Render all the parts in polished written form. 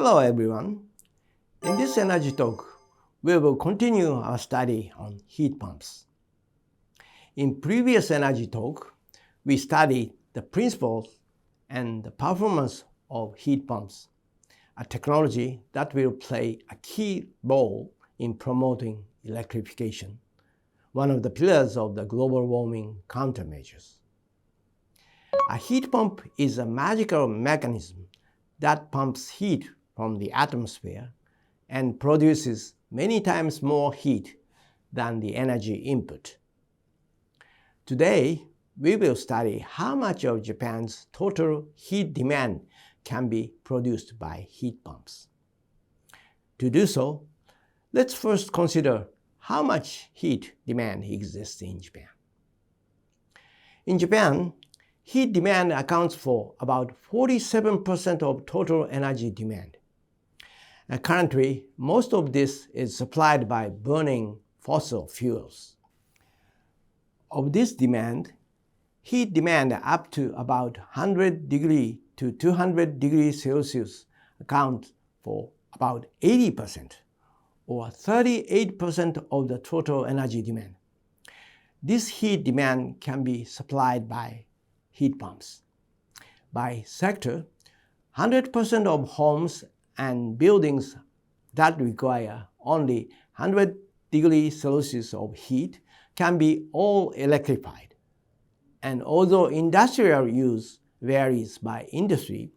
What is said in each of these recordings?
Hello everyone. In this energy talk, we will continue our study on heat pumps. In previous energy talk, we studied the principles and the performance of heat pumps, a technology that will play a key role in promoting electrification, one of the pillars of the global warming countermeasures. A heat pump is a magical mechanism that pumps heat from the atmosphere and produces many times more heat than the energy input. Today, we will study how much of Japan's total heat demand can be produced by heat pumps. To do so, let's first consider how much heat demand exists in Japan. In Japan, heat demand accounts for about 47% of total energy demand. Currently, most of this is supplied by burning fossil fuels. Of this demand, heat demand up to about 100 degrees to 200 degrees Celsius accounts for about 80% or 38% of the total energy demand. This heat demand can be supplied by heat pumps. By sector, 100% of homes and buildings that require only 100 degrees Celsius of heat can be all electrified. And although industrial use varies by industry,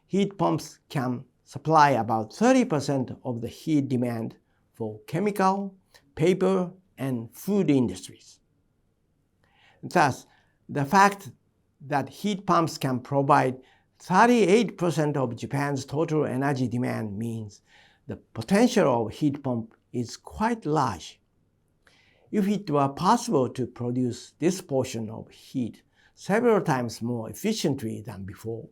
heat pumps can supply about 30% of the heat demand for chemical, paper, and food industries. Thus, the fact that heat pumps can provide 38% of Japan's total energy demand means the potential of heat pump is quite large. If it were possible to produce this portion of heat several times more efficiently than before,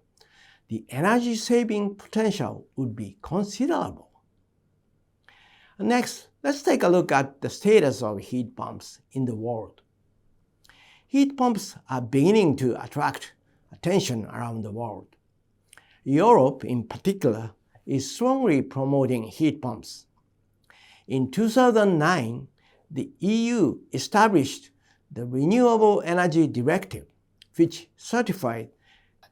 the energy saving potential would be considerable. Next, let's take a look at the status of heat pumps in the world. Heat pumps are beginning to attract attention around the world. Europe, in particular, is strongly promoting heat pumps. In 2009, the EU established the Renewable Energy Directive, which certified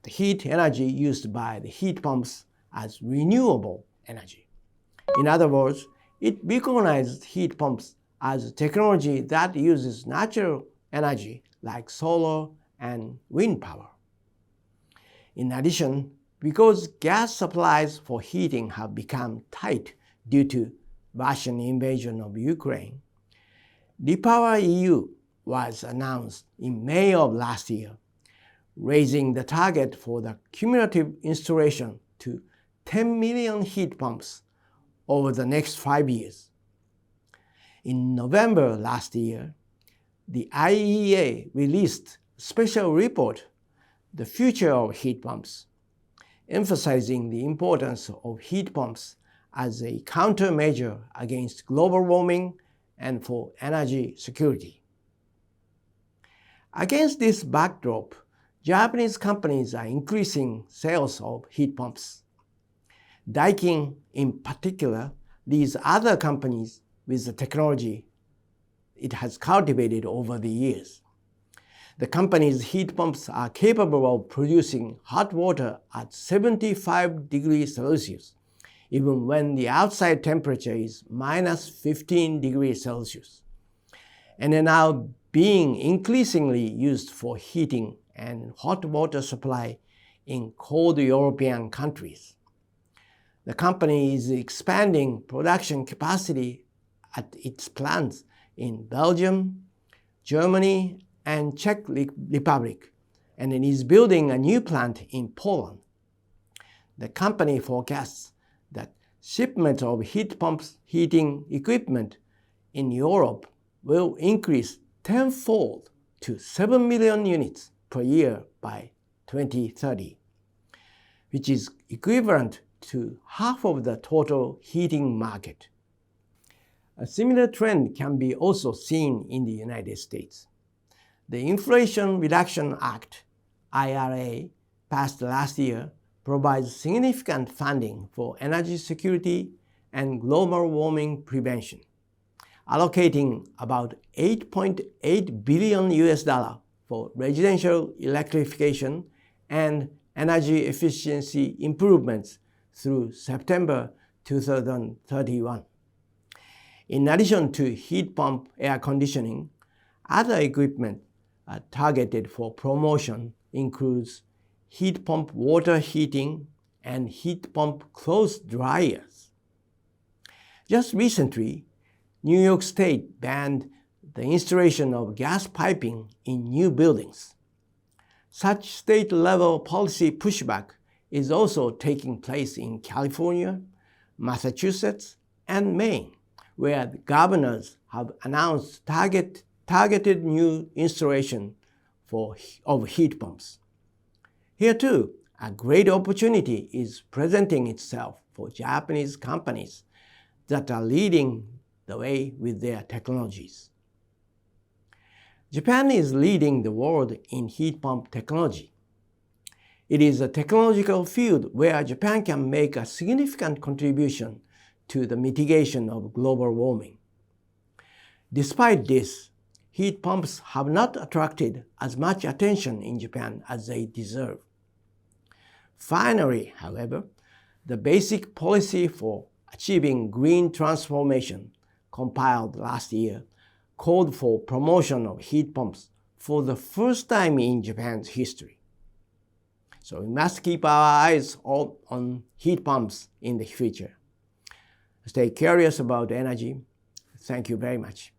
the heat energy used by the heat pumps as renewable energy. In other words, it recognized heat pumps as a technology that uses natural energy like solar and wind power. In addition, because gas supplies for heating have become tight due to Russian invasion of Ukraine, REPowerEU was announced in May of last year, raising the target for the cumulative installation to 10 million heat pumps over the next 5 years. In November last year, the IEA released a special report, The Future of Heat Pumps, emphasizing the importance of heat pumps as a countermeasure against global warming and for energy security. Against this backdrop, Japanese companies are increasing sales of heat pumps. Daikin, in particular, leads other companies with the technology it has cultivated over the years. The company's heat pumps are capable of producing hot water at 75 degrees Celsius, even when the outside temperature is minus 15 degrees Celsius, and are now being increasingly used for heating and hot water supply in cold European countries. The company is expanding production capacity at its plants in Belgium, Germany, and Czech Republic, and it is building a new plant in Poland. The company forecasts that shipment of heat pumps heating equipment in Europe will increase tenfold to 7 million units per year by 2030, which is equivalent to half of the total heating market. A similar trend can be also seen in the United States. The Inflation Reduction Act, IRA, passed last year, provides significant funding for energy security and global warming prevention, allocating about $8.8 billion for residential electrification and energy efficiency improvements through September 2031. In addition to heat pump air conditioning, other equipment targeted for promotion includes heat pump water heating and heat pump clothes dryers. Just recently, New York State banned the installation of gas piping in new buildings. Such state-level policy pushback is also taking place in California, Massachusetts, and Maine, where the governors have announced targeted new installation of heat pumps. Here too, a great opportunity is presenting itself for Japanese companies that are leading the way with their technologies. Japan is leading the world in heat pump technology. It is a technological field where Japan can make a significant contribution to the mitigation of global warming. Despite this, heat pumps have not attracted as much attention in Japan as they deserve. Finally, however, the basic policy for achieving green transformation compiled last year called for promotion of heat pumps for the first time in Japan's history. So we must keep our eyes on heat pumps in the future. Stay curious about energy. Thank you very much.